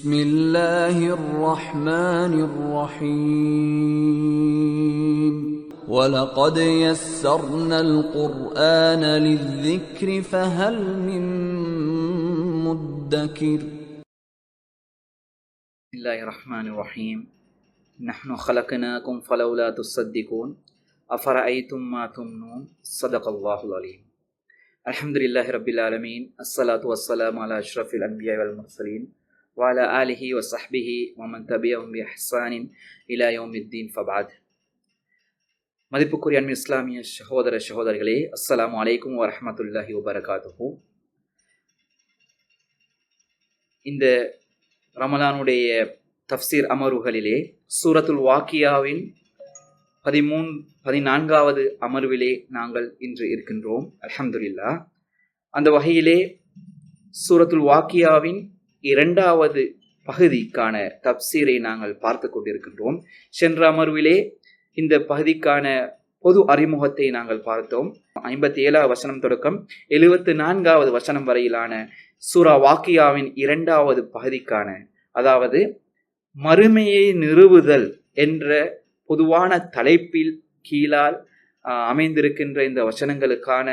بسم الله الرحمن الرحيم ولقد يسرنا القرآن للذكر فهل من مدكر بسم الله الرحمن الرحيم نحن خلقناكم فلولا تصدقون أفرأيتم ما تمنون صدق الله العليم الحمد لله رب العالمين الصلاة والسلام على أشرف الأنبياء والمرسلين وعلى آله وصحبه ومن تبعهم بإحسان إلى يوم الدين فبعد. மதிப்புக்குரிய அன்பின் இஸ்லாமிய சகோதரர்களே, அஸ்ஸலாமு அலைக்கும் வரஹ்மத்துல்லாஹி வபரகாத்துஹு. இந்த ரமலானுடைய தஃப்சீர் அமர்வுகளிலே சூரத்துல் வாக்கியாவின் 14வது அமர்விலே நாங்கள் இன்று இருக்கின்றோம். அல்ஹம்துலில்லாஹ். அந்த வகையிலே சூரத்துல் வாக்கியாவின் 2வது பகுதிக்கான தஃப்சீரை நாங்கள் பார்த்து கொண்டிருக்கின்றோம். சென்ற அமர்விலே இந்த பகுதிக்கான பொது அறிமுகத்தை நாங்கள் பார்த்தோம். 57வது வசனம் தொடக்கம் 74வது வசனம் வரையிலான சூரா வாக்கியாவின் 2வது பகுதிக்கான, அதாவது மறுமையை நிறுவுதல் என்ற பொதுவான தலைப்பில் கீழால் அமைந்திருக்கின்ற இந்த வசனங்களுக்கான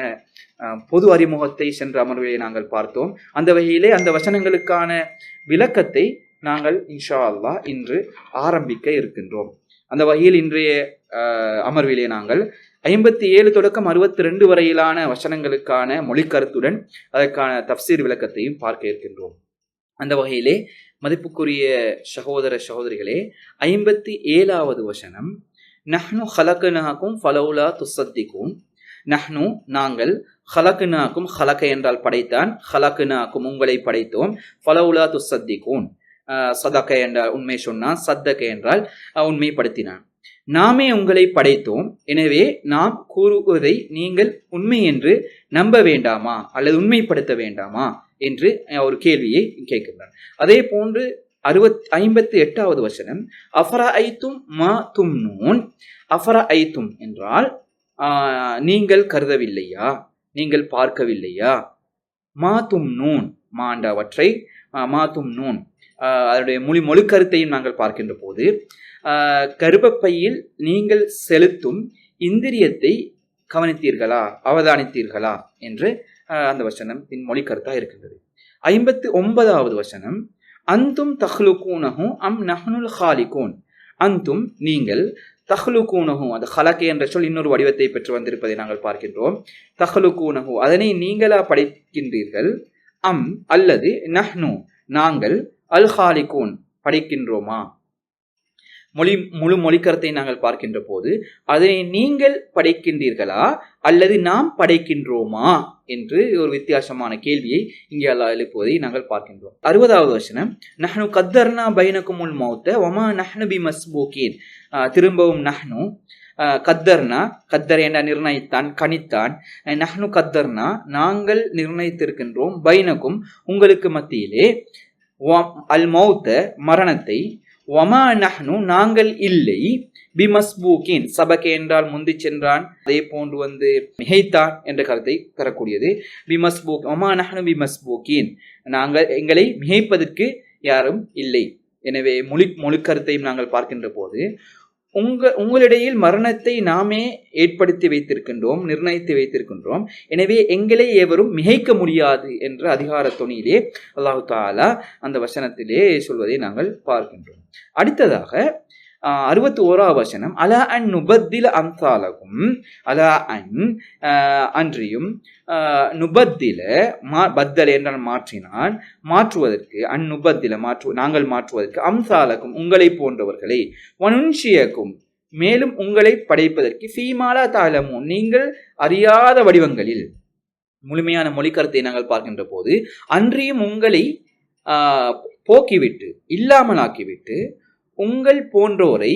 பொது அறிமுகத்தை சென்ற அமர்விலே நாங்கள் பார்த்தோம். அந்த வகையிலே அந்த வசனங்களுக்கான விளக்கத்தை நாங்கள் இன்ஷா அல்லாஹ் இன்று ஆரம்பிக்க இருக்கின்றோம். அந்த வகையில் இன்றைய அமர்விலே நாங்கள் 57 தொடக்கம் 62 வரையிலான வசனங்களுக்கான மொழிக்கருத்துடன் அதற்கான தஃப்சீர் விளக்கத்தையும் பார்க்க இருக்கின்றோம். அந்த வகையிலே மதிப்புக்குரிய சகோதரிகளே, 57வது வசனம், நஹ்னு ஹலக்னாக்கும் ஃபலௌலா துஸத்திகூன். நஹ்னு நாங்கள், ஹலக்னாக்கும் ஹலக என்றால் படைத்தான், ஹலக்னாக்கும் உங்களை படைத்தோம், ஃபலௌலா துஸத்திகூன் சதக என்றால் உண்மை சொன்னான், சத்தக என்றால் உண்மைப்படுத்தினான். நாமே உங்களை படைத்தோம், எனவே நாம் கூறுவதை நீங்கள் உண்மை என்று நம்ப வேண்டாமா அல்லது உண்மைப்படுத்த வேண்டாமா என்று ஒரு கேள்வியை கேட்கின்றார். அதே போன்று 58வது வசனம், அஃபரஐத்தும் மா தும்னூன். அஃபரஐத்தும் என்றால் நீங்கள் கருதவில்லையா, நீங்கள் பார்க்கவில்லையா. மா தும்னூன் மாண்டவற்றை, மா தும்னூன் அதனுடைய மொழிக்கருத்தையும் நாங்கள் பார்க்கின்ற போது, கர்ப்பப்பையில் நீங்கள் செலுத்தும் இந்திரியத்தை கவனித்தீர்களா, அவதானித்தீர்களா என்று அந்த வசனம் மொழிக்கருத்தா இருக்கின்றது. 59வது வசனம், அந்தும் தஹ்லுகூனஹு அம் நஹ்னுல் ஹாலிகூன். அந்தும் நீங்கள், தஹ்லுகூனஹு அந்த ஹலக என்ற சொல் இன்னொரு வடிவத்தை பெற்று வந்திருப்பதை நாங்கள் பார்க்கின்றோம். தஹ்லுகூனஹு அதனை நீங்களா படைக்கின்றீர்கள், அம் அல்லது நஹ்னு நாங்கள், அல் ஹாலிகூன் படைக்கின்றோமா. முழு மொழிக்கருத்தை நாங்கள் பார்க்கின்ற போது அதனை நீங்கள் படைக்கின்றீர்களா அல்லது நாம் படைக்கின்றோமா என்று ஒரு வித்தியாசமான கேள்வியை இங்கே அல்லாஹ் எழுப்புவதை நாங்கள் பார்க்கின்றோம். 60வது வசனம், நஹ்னு கத்தர்னா பைனகுமுல் மௌத்த வமா நஹ்னு பிமஸ்பூகீன். திரும்பவும் நஹ்னு, கத்தர்னா கத்தர் என்ற நிர்ணயித்தான், கணித்தான். நஹ்னு கத்தர்னா நாங்கள் நிர்ணயித்திருக்கின்றோம், பைனக்கும் உங்களுக்கு மத்தியிலே, அல் மௌத்த மரணத்தை, வமா நஹ்னு நாங்கள் இல்லை, பிமஸ்பூகீன் சபகே என்றால் முந்தி சென்றான், அதே போன்று மிகைத்தான் என்ற கருத்தை தரக்கூடியது. பிமஸ்பூக், வமா நஹ்னு பிமஸ்பூகீன் நாங்கள் எங்களை மிகைப்பதற்கு யாரும் இல்லை. எனவே மொழிக்கருத்தையும் நாங்கள் பார்க்கின்ற போது உங்களிடையில் மரணத்தை நாமே ஏற்படுத்தி வைத்திருக்கின்றோம், நிர்ணயித்து வைத்திருக்கின்றோம், எனவே எங்களை எவரும் மிகைக்க முடியாது என்ற அதிகார தொனியிலே அல்லாஹு தஆலா அந்த வசனத்திலே சொல்வதை நாங்கள் பார்க்கின்றோம். அடுத்ததாக 61வது வசனம், அலா அன் நுபத்தில அம்சாலகும். அலா அன் அன்றியும், நுபத்தில பத்தல் என்றால் மாற்றினான், மாற்றுவதற்கு, அன் நுபத்தில நாங்கள் மாற்றுவதற்கு, அம்சாலகும் உங்களை போன்றவர்களை, வனுன்ஷியக்கும் மேலும் உங்களை படைப்பதற்கு, ஃபீமாலா தஅலமூன் நீங்கள் அறியாத வடிவங்களில். முழுமையான மொழிக்கருத்தை நாங்கள் பார்க்கின்ற போது, அன்றியும் உங்களை போக்கிவிட்டு இல்லாமலாக்கிவிட்டு உங்கள் போன்றோரை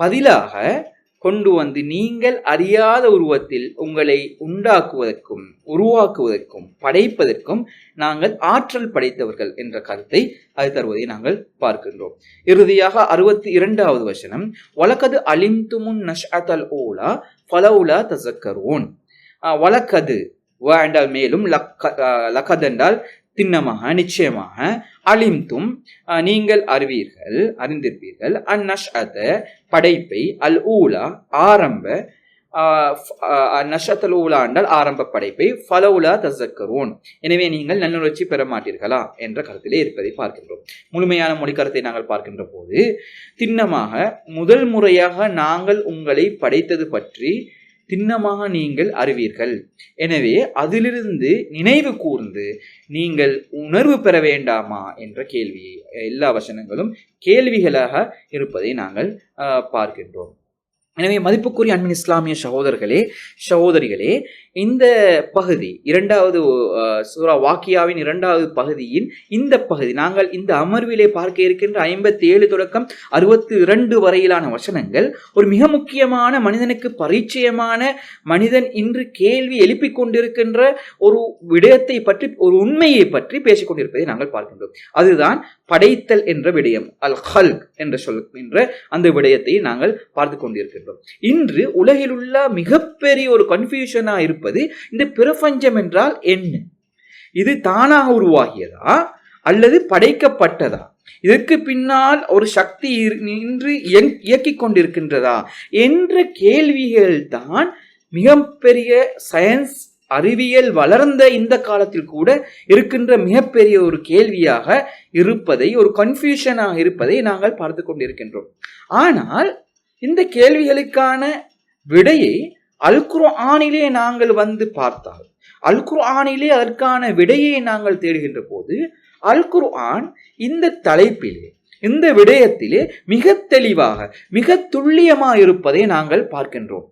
பதிலாக கொண்டு வந்து நீங்கள் அறியாத உருவத்தில் உங்களை உண்டாக்குவதற்கும் உருவாக்குவதற்கும் படைப்பதற்கும் நாங்கள் ஆற்றல் படைத்தவர்கள் என்ற கருத்தை அது தருவதை நாங்கள் பார்க்கின்றோம். இறுதியாக 62வது வசனம், வலக்கது அலிம்துமுன் நஷ்அத்தல் ஊலா ஃபலௌலா தஸக்கரூன். வலக்கது என்றால் மேலும், லக்கத் என்றால் திண்ணமாக நிச்சயமாக அலிம்தும் நீங்கள் அறிந்திருப்பீர்கள் அந்நஷ்அத படைப்பை அல் ஊலா ஆரம்ப நஷத்தல் ஊலா என்றால் ஆரம்ப படைப்பை ஃபலவுலா தஸக்கரூன் எனவே நீங்கள் நல்லுணர்ச்சி பெற மாட்டீர்களா என்ற கருத்திலே இருப்பதை பார்க்கின்றோம். முழுமையான மொழி கருத்தை நாங்கள் பார்க்கின்ற போது திண்ணமாக முதல் முறையாக நாங்கள் உங்களை படைத்தது பற்றி திண்ணமாக நீங்கள் அறிவீர்கள். எனவே அதிலிருந்து நினைவு கூர்ந்து நீங்கள் உணர்வு பெற வேண்டாமா என்ற கேள்வியை எல்லா வசனங்களும் கேள்விகளாக இருப்பதை நாங்கள் பார்க்கின்றோம். எனவே மதிப்புக்குரிய அன்பின் இஸ்லாமிய சகோதரிகளே இந்த பகுதி இரண்டாவது சூரா வாக்கியாவின் இரண்டாவது பகுதியின் இந்த பகுதி நாங்கள் இந்த அமர்விலே பார்க்க இருக்கின்ற 57 தொடக்கம் 62 வரையிலான வசனங்கள் ஒரு மிக முக்கியமான மனிதனுக்கு பரிச்சயமான மனிதன் இன்று கேள்வி எழுப்பிக் கொண்டிருக்கின்ற ஒரு விடயத்தை பற்றி ஒரு உண்மையை பற்றி பேசிக் கொண்டிருப்பதை நாங்கள் பார்க்கின்றோம். அதுதான் படைத்தல் என்ற விடயம், அல் ஹல்க் என்று சொல்கின்ற அந்த விடயத்தை நாங்கள் பார்த்து கொண்டிருக்கின்றோம். இன்று உலகில் உள்ள மிகப்பெரிய ஒரு கன்ஃபியூஷனா இருப்பது இந்த பிரபஞ்சம் என்றால் என்ன? இது தானாக உருவாகியதா அல்லது படைக்கப்பட்டதா? இதற்கு பின்னால் ஒரு சக்தி நின்று இயக்கிக் கொண்டிருக்கின்றதா என்ற கேள்விகள் தான் மிகப்பெரிய சயின்ஸ் அறிவியல் வளர்ந்த இந்த காலத்தில் கூட இருக்கின்ற மிகப்பெரிய ஒரு கேள்வியாக இருப்பதை, ஒரு கன்ஃபியூஷனாக இருப்பதை நாங்கள் பார்த்து கொண்டிருக்கின்றோம். ஆனால் இந்த கேள்விகளுக்கான விடையை அல் குர்ஆனிலே நாங்கள் வந்து பார்த்தால், அல் குர்ஆனிலே அதற்கான விடையை நாங்கள் தேடுகின்ற போது அல் குர்ஆன் இந்த தலைப்பிலே இந்த விடயத்திலே மிக தெளிவாக மிக துல்லியமாக இருப்பதை நாங்கள் பார்க்கின்றோம்.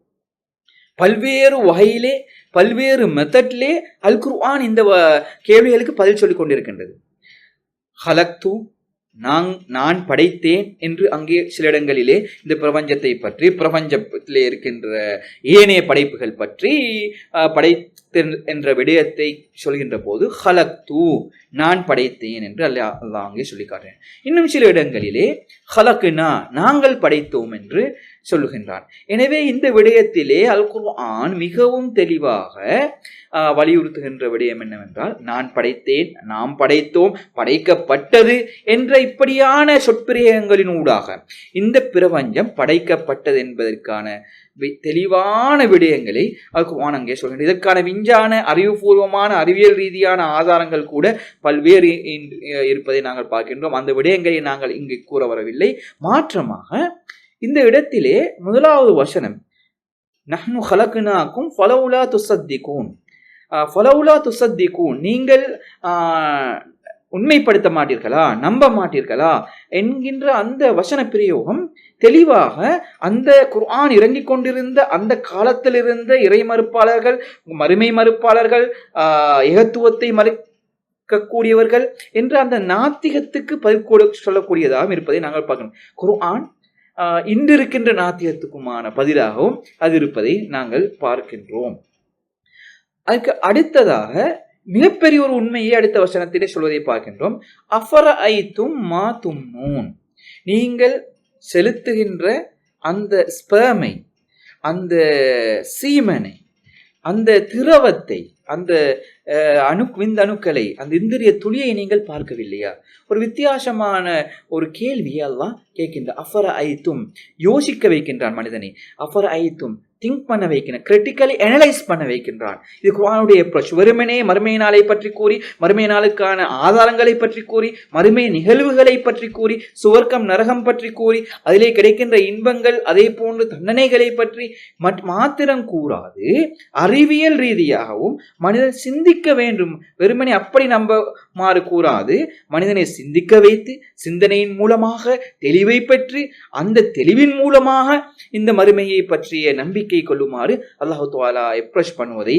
பல்வேறு வகையிலே பல்வேறு மெத்தட்லே அல் குர்ஆன் இந்த கேள்விகளுக்கு பதில் சொல்லிக் கொண்டிருக்கின்றது. ஹலக்து நான் படைத்தேன் என்று அங்கே சில இடங்களிலே இந்த பிரபஞ்சத்தை பற்றி, பிரபஞ்சத்திலே இருக்கின்ற ஏனைய படைப்புகள் பற்றி என்ற விடயத்தை சொல்கின்ற போது ஹலக்து நான் படைத்தேன் என்று அல்லாஹ் அங்கே சொல்லி காட்டுறேன். இன்னும் சில இடங்களிலே ஹலக்னா நாங்கள் படைத்தோம் என்று சொல்லுகின்றான். எனவே இந்த விடயத்திலே அல் குர்ஆன் மிகவும் தெளிவாக வலியுறுத்துகின்ற விடயம் என்னவென்றால், நான் படைத்தேன், நாம் படைத்தோம், படைக்கப்பட்டது என்ற இப்படியான சொற்பிரயோகங்களின் ஊடாக இந்த பிரபஞ்சம் படைக்கப்பட்டது என்பதற்கான தெளிவான விடயங்களை அல் குர்ஆன் அங்கே சொல்கின்றது. இதற்கான விஞ்ஞான அறிவுபூர்வமான அறிவியல் ரீதியான ஆதாரங்கள் கூட பல்வேறு இருப்பதை நாங்கள் பார்க்கின்றோம். அந்த விடயங்களை நாங்கள் இங்கு கூற வரவில்லை. மாற்றமாக இந்த இடத்திலே முதலாவது வசனம் நஹ்னு ஹலக்னாக்கும் ஃபலவுலா துஸத்திகூன், ஃபலவுலா துஸத்திகூன் நீங்கள் உண்மைப்படுத்த மாட்டீர்களா, நம்ப மாட்டீர்களா என்கின்ற அந்த வசன பிரயோகம் தெளிவாக அந்த குர்ஆன் இறங்கிக் கொண்டிருந்த அந்த காலத்தில் இருந்த இறை மறுப்பாளர்கள், மறுமை மறுப்பாளர்கள், ஏகத்துவத்தை மறுக்கக்கூடியவர்கள் என்ற அந்த நாத்திகத்துக்கு பதில் சொல்லக்கூடியதாகவும் இருப்பதை நாங்கள் பார்க்கணும். குர்ஆன் இன்று இருக்கின்ற நாத்திகத்துக்குமான பதிலாகவும் அது இருப்பதை நாங்கள் பார்க்கின்றோம். அதுக்கு அடுத்ததாக மிகப்பெரிய ஒரு உண்மையை அடுத்த வசனத்திலே சொல்வதை பார்க்கின்றோம். அஃபரஐதும் மா தும்னூன், நீங்கள் செலுத்துகின்ற அந்த ஸ்பெர்மை, அந்த சீமனை, அந்த திரவத்தை, அந்த விந்தணுக்களை, அந்த இந்திரிய துளியை நீங்கள் பார்க்கவில்லையா? ஒரு வித்தியாசமான ஒரு கேள்வியை அல்லாஹ் கேட்கின்றான். அஃபரஐதும் யோசிக்க வைக்கின்றான் மனிதனை. அஃபரஐதும் திங்க் பண்ண வைக்கின்ற, கிரிட்டிக்கலி அனலைஸ் பண்ண வைக்கின்றான். இது குர்ஆனுடைய அப்ரோச். வெறுமனே மறுமை நாளை பற்றி கூறி, மறுமை நாளுக்கான ஆதாரங்களை பற்றி கூறி, மறுமை நிகழ்வுகளை பற்றி கூறி, சுவர்க்கம் நரகம் பற்றி கூறி, அதிலே கிடைக்கின்ற இன்பங்கள் அதே போன்று தண்டனைகளை பற்றி மாத்திரம் கூறாது, அறிவியல் ரீதியாகவும் மனிதன் சிந்திக்க வேண்டும். வெறுமனே அப்படி நம்பமாறு கூறாது, மனிதனை சிந்திக்க வைத்து, சிந்தனையின் மூலமாக தெளிவை பெற்று, அந்த தெளிவின் மூலமாக இந்த மறுமையை பற்றிய நம்பிக்கை கொள்ளுமாறு அல்லாஹ் தஆலா எப்ரோச் பண்ணுவதை,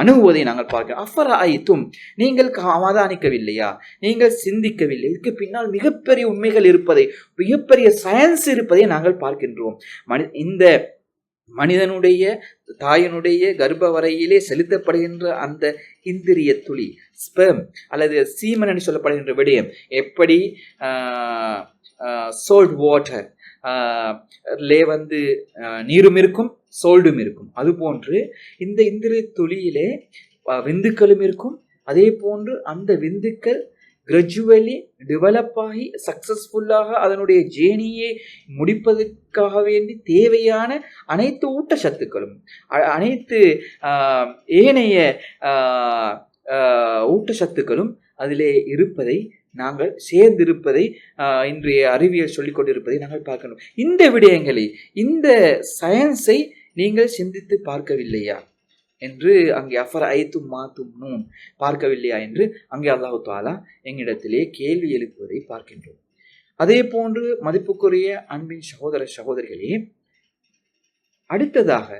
அணுகுவதை நாங்கள் பார்க்கிறோம். அஃபரஐதும் நீங்கள் அவதானிக்கவில்லையா, நீங்கள் சிந்திக்கவில்லை, இதுக்கு பின்னால் மிகப்பெரிய உண்மைகள் இருப்பதை, மிகப்பெரிய சயின்ஸ் இருப்பதை நாங்கள் பார்க்கின்றோம். இந்த மனிதனுடைய தாயினுடைய கர்ப்ப வரையிலே செலுத்தப்படுகின்ற அந்த இந்திரிய துளி, ஸ்பெர்ம் அல்லது சீமன் என்று சொல்லப்படுகின்ற விடயம் எப்படி சோல்ட் வாட்டர் லே நீரும் இருக்கும், சோல்டும் இருக்கும், அதுபோன்று இந்த இந்திரிய துளியிலே விந்துக்களும் இருக்கும், அதே போன்று அந்த விந்துக்கள் கிராஜுவலி டெவலப் ஆகி சக்சஸ்ஃபுல்லாக அதனுடைய ஜேர்னியை முடிப்பதற்காக வேண்டி தேவையான அனைத்து ஊட்டச்சத்துக்களும் அனைத்து ஏனைய ஊட்டச்சத்துக்களும் அதிலே இருப்பதை நாங்கள் சேர்ந்திருப்பதை இன்றைய அறிவியல் சொல்லிக் கொண்டிருப்பதை நாங்கள் பார்க்கணும். இந்த விடயங்களை, இந்த சயின்ஸை நீங்கள் சிந்தித்து பார்க்கவில்லையா என்று அங்கே அஃபரஐத்தும் மா தும்னூன் பார்க்கவில்லையா என்று அங்கே அல்லாஹு தஆலா எங்களிடத்திலே கேள்வி எழுப்புவதை பார்க்கின்றோம். அதே போன்று மதிப்புக்குரிய அன்பின் சகோதர சகோதரிகளே, அடுத்ததாக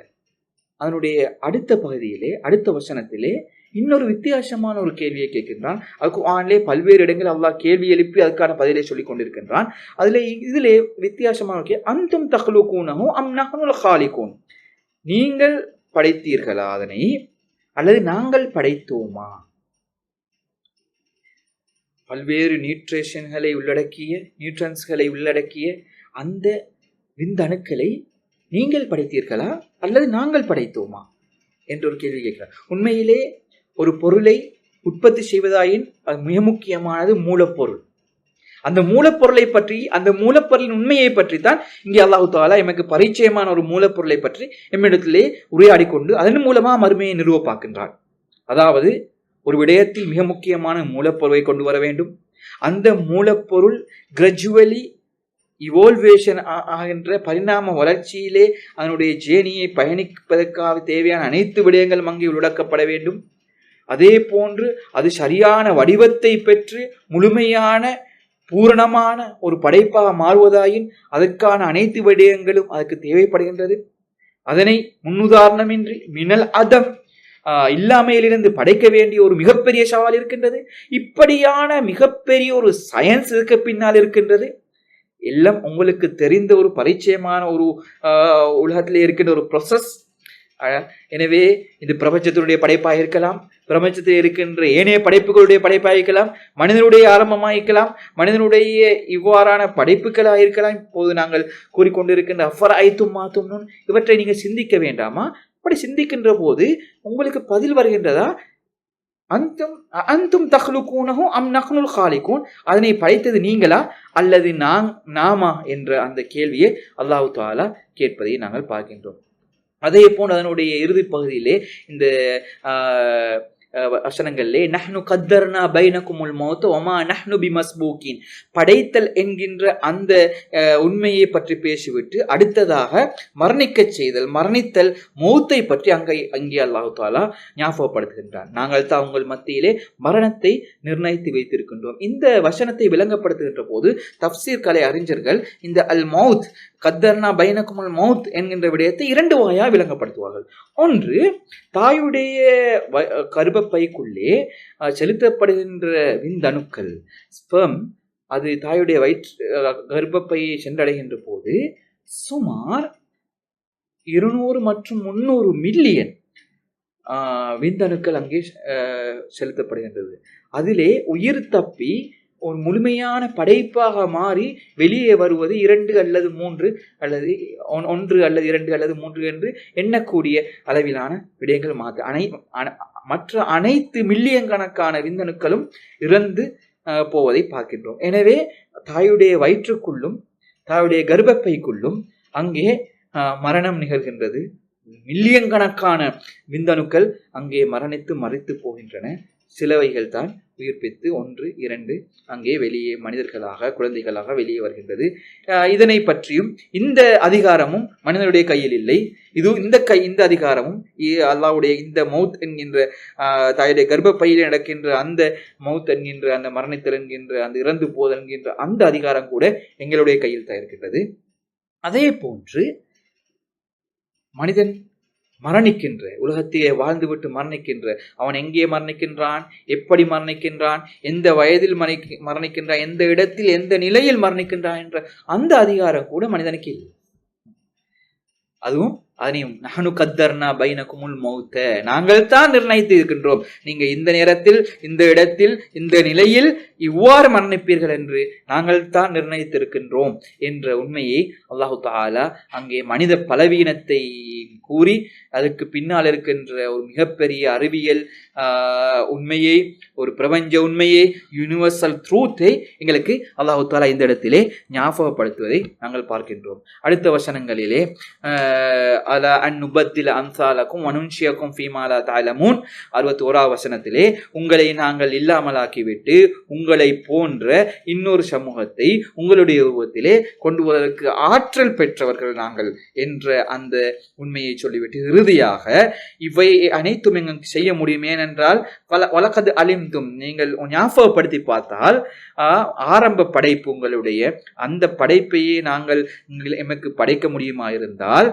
அதனுடைய அடுத்த பகுதியிலே, அடுத்த வசனத்திலே இன்னொரு வித்தியாசமான ஒரு கேள்வியை கேட்கின்றான். அதுக்கு ஆன்லே பல்வேறு இடங்கள் அல்லாஹ் கேள்வி எழுப்பி அதுக்கான பதிலை சொல்லிக் கொண்டிருக்கின்றான். இதிலே வித்தியாசமான அன்தும் தஹ்லுகூனஹு அம் நஹ்னுல் காலிகூன், நீங்கள் படைத்தீர்களா அதனை அல்லது நாங்கள் படைத்தோமா? பல்வேறு நியூட்ரிஷன்களை உள்ளடக்கிய அந்த விந்தணுக்களை நீங்கள் படைத்தீர்களா அல்லது நாங்கள் படைத்தோமா என்ற ஒரு கேள்வி கேட்கிறார். உண்மையிலே ஒரு பொருளை உற்பத்தி செய்வதாயின் அது மிக முக்கியமானது மூலப்பொருள். அந்த மூலப்பொருளை பற்றி, அந்த மூலப்பொருளின் உண்மையை பற்றி தான் இங்கே அல்லாஹு தஆலா எமக்கு பரிச்சயமான ஒரு மூலப்பொருளை பற்றி எம்மிடத்திலே உரையாடி கொண்டு அதன் மூலமா மறுமையை நிறுவ பார்க்கின்றார். அதாவது ஒரு விடயத்தில் மிக முக்கியமான மூலப்பொருளை கொண்டு வர வேண்டும். அந்த மூலப்பொருள் கிராஜுவலி இவோல்வேஷன் ஆகின்ற பரிணாம வளர்ச்சியிலே அதனுடைய ஜேர்னியை பயணிப்பதற்காக தேவையான அனைத்து விடயங்களும் அங்கே உள்ளடக்கப்பட வேண்டும். அதே போன்று அது சரியான வடிவத்தை பெற்று முழுமையான பூரணமான ஒரு படைப்பாக மாறுவதாயின் அதற்கான அனைத்து விடயங்களும் அதற்கு தேவைப்படுகின்றது. அதனை முன்னுதாரணமின்றி மினல் அதம் இல்லாமையிலிருந்து படைக்க வேண்டிய ஒரு மிகப்பெரிய சவால் இருக்கின்றது. இப்படியான மிகப்பெரிய ஒரு சயின்ஸ் இருக்க பின்னால் இருக்கின்றது. எல்லாம் உங்களுக்கு தெரிந்த ஒரு பரிச்சயமான ஒரு உலகத்திலே இருக்கின்ற ஒரு ப்ரொசஸ். எனவே இது பிரபஞ்சத்தினுடைய படைப்பாக இருக்கலாம், பிரபஞ்சத்தில் இருக்கின்ற ஏனைய படைப்புகளுடைய படைப்பாக இருக்கலாம், மனிதனுடைய ஆரம்பமாக இருக்கலாம், மனிதனுடைய இவ்வாறான படைப்புகளாக இருக்கலாம். இப்போது நாங்கள் கூறிக்கொண்டிருக்கின்ற அஃபரஐத்தும் மா தும்னூன் இவற்றை நீங்கள் சிந்திக்க வேண்டாமா? அப்படி சிந்திக்கின்ற போது உங்களுக்கு பதில் வருகின்றதா? அன்தும் தஹ்லுகூனஹு அம் நஹ்னுல் காலிகூன், அதனை படைத்தது நீங்களா அல்லது நாமா என்ற அந்த கேள்வியை அல்லாஹு தஆலா கேட்பதை நாங்கள் பார்க்கின்றோம். அதே போன்று அதனுடைய இறுதி பகுதியிலே இந்த வசனங்களிலே நஹ்னு கத்தர்னா பைனகுமுல் மௌத் வமா நஹ்னு பிமஸ்பூகின், படைத்தல் என்கின்ற அந்த உண்மையை பற்றி பேசிவிட்டு அடுத்ததாக மரணித்தல் மௌத்தை பற்றி அங்கே அல்லாஹு தஆலா ஞாபகப்படுத்துகின்றார். நாங்கள் தான் உங்கள் மத்தியிலே மரணத்தை நிர்ணயித்து வைத்திருக்கின்றோம். இந்த வசனத்தை விளங்கப்படுத்துகின்ற போது தஃப்சீர் கலை அறிஞர்கள் இந்த அல் மௌத் கத்தர்னா பைனகுமுல் மௌத் என்கின்ற விடயத்தை இரண்டு வகையாக விளங்கப்படுத்துவார்கள். ஒன்று, தாயுடைய கர்ப்பப்பைக்குள்ளே செலுத்தப்படுகின்ற விந்தணுக்கள் ஸ்பெர்ம், அது தாயுடைய கர்ப்பப்பையை சென்றடைகின்ற போது சுமார் 200 மற்றும் 300 மில்லியன் விந்தணுக்கள் அங்கே செலுத்தப்படுகின்றது. அதிலே உயிர் தப்பி ஒரு முழுமையான படைப்பாக மாறி வெளியே வருவது 2 அல்லது 3 அல்லது 1 அல்லது 2 அல்லது 3 என்று எண்ணக்கூடிய அளவிலான விடயங்கள் மற்ற அனைத்து மில்லியன் கணக்கான விந்தணுக்களும் இறந்து போவதை பார்க்கின்றோம். எனவே தாயுடைய வயிற்றுக்குள்ளும் தாயுடைய கர்ப்பப்பைக்குள்ளும் அங்கே மரணம் நிகழ்கின்றது. மில்லியன் கணக்கான விந்தணுக்கள் அங்கே மறித்து போகின்றன. சிலவைகள் தான் உயிர்ப்பித்து 1, 2 அங்கே வெளியே மனிதர்களாக குழந்தைகளாக வெளியே வருகின்றது. இதனை பற்றியும் இந்த அதிகாரமும் மனிதனுடைய கையில் இல்லை. இந்த அதிகாரமும் அல்லாஹ்வுடைய இந்த மௌத் என்கின்ற தாயுடைய கர்ப்பப்பையில் நடக்கின்ற அந்த மௌத் என்கின்ற அந்த மரணித்தல் என்கின்ற அந்த இறந்து போதல் என்கின்ற அந்த அதிகாரம் கூட எங்களுடைய கையில் தான் இருக்கின்றது. அதே போன்று மனிதன் மரணிக்கின்ற, உலகத்திலே வாழ்ந்துவிட்டு மரணிக்கின்ற, அவன் எங்கே மரணிக்கின்றான், எப்படி மரணிக்கின்றான், எந்த வயதில் மரணிக்கின்றான், எந்த இடத்தில் எந்த நிலையில் மரணிக்கின்றான் என்ற அந்த அதிகாரம் கூட மனிதனுக்கு இல்லை. அதுவும் அதையும் நஹனு கத்தர்னா பைனகுமுல் மௌத்த, நாங்கள் தான் நிர்ணயித்து இருக்கின்றோம், நீங்க இந்த நேரத்தில் இந்த இடத்தில் இந்த நிலையில் இவ்வாறு மரணிப்பீர்கள் என்று நாங்கள் தான் நிர்ணயித்திருக்கின்றோம் என்ற உண்மையை அல்லாஹு தஆலா அங்கே மனித பலவீனத்தை கூறி அதுக்கு பின்னால் இருக்கின்ற ஒரு மிகப்பெரிய அறிவியல் உண்மையை, ஒரு பிரபஞ்ச உண்மையை, யூனிவர்சல் ட்ரூத்தை எங்களுக்கு அல்லாஹு தஆலா இந்த இடத்திலே ஞாபகப்படுத்துவதை நாங்கள் பார்க்கின்றோம். அடுத்த வசனங்களிலே அலா அன் நுபத்தில அம்சாலக்கும் வனுன்ஷியக்கும் ஃபீமாலா தஅலமூன் 61வது வசனத்திலே உங்களை நாங்கள் இல்லாமலாக்கிவிட்டு உங்களை போன்ற இன்னொரு சமூகத்தை உங்களுடைய உருவத்திலே கொண்டு வருவதற்கு ஆற்றல் பெற்றவர்கள் நாங்கள் என்ற அந்த உண்மையை சொல்லிவிட்டு இறுதியாக இவை அனைத்தும் எங்களுக்கு செய்ய முடியும், ஏனென்றால் வலக்கது அலிம்தும், நீங்கள் ஞாபகப்படுத்தி பார்த்தால் ஆரம்ப படைப்பு உங்களுடைய அந்த படைப்பையே நாங்கள் எமக்கு படைக்க முடியுமா இருந்தால்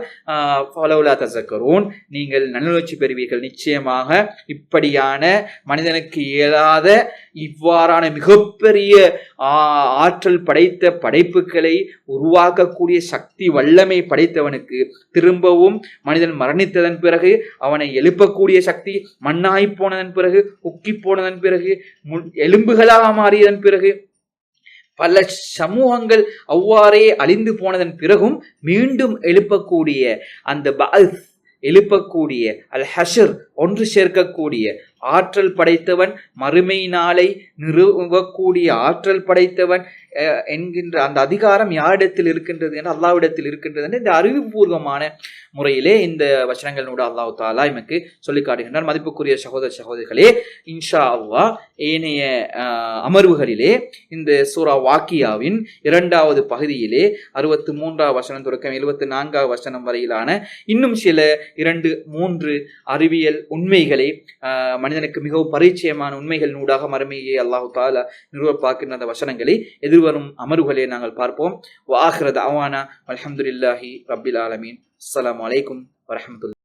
ஃபலௌலா தஸக்கரூன், நீங்கள் நல்லுணர்ச்சி பெறுவீர்கள். நிச்சயமாக இப்படியான மனிதனுக்கு இயலாத இவ்வாறான மிகப்பெரிய ஆற்றல் படைத்த படைப்புகளை உருவாக்கக்கூடிய சக்தி வல்லமை படைத்தவனுக்கு திரும்பவும் மனிதன் மரணித்ததன் பிறகு அவனை எழுப்பக்கூடிய சக்தி, மண்ணாய் போனதன் பிறகு, உக்கி போனதன் பிறகு, எலும்புகளாக மாறியதன் பிறகு, பல சமூகங்கள் அவ்வாறே அழிந்து போனதன் பிறகும் மீண்டும் எழுப்பக்கூடிய அந்த எழுப்பக்கூடிய அல் ஹஷர், ஒன்று சேர்க்கக்கூடிய ஆற்றல் படைத்தவன், மறுமை நாளை நிறுவக்கூடிய ஆற்றல் படைத்தவன் என்கின்ற அந்த அதிகாரம் யாரிடத்தில் இருக்கின்றது என்று அல்லாஹ்விடத்தில் இருக்கின்றது என்று இந்த அறிவுபூர்வமான முறையிலே இந்த வசனங்களோட அல்லாஹ் தஆலா எமக்கு சொல்லி காட்டுகின்றார். மதிப்புக்குரிய சகோதர சகோதரிகளே, இன்ஷா அல்லாஹ் ஏனைய அமர்வுகளிலே இந்த சூரா வாக்கியாவின் 2வது பகுதியிலே 63வது வசனம் தொடக்கம் 74வது வசனம் வரையிலான இன்னும் சில 2-3 அறிவியல் உண்மைகளை, மனிதனுக்கு மிகவும் பரிச்சயமான உண்மைகள் நூடாக மறுமையை அல்லாஹ் தஆலா நிறுவ பார்க்கின்ற அந்த வசனங்களை எதிர்வரும் அமர்வுகளை நாங்கள் பார்ப்போம். வ ஆகிர தஅவானா அல்ஹம்துலில்லாஹி ரப்பில் ஆலமீன். அஸ்ஸலாமு அலைக்கும் வரஹ்மத்துல்லாஹி.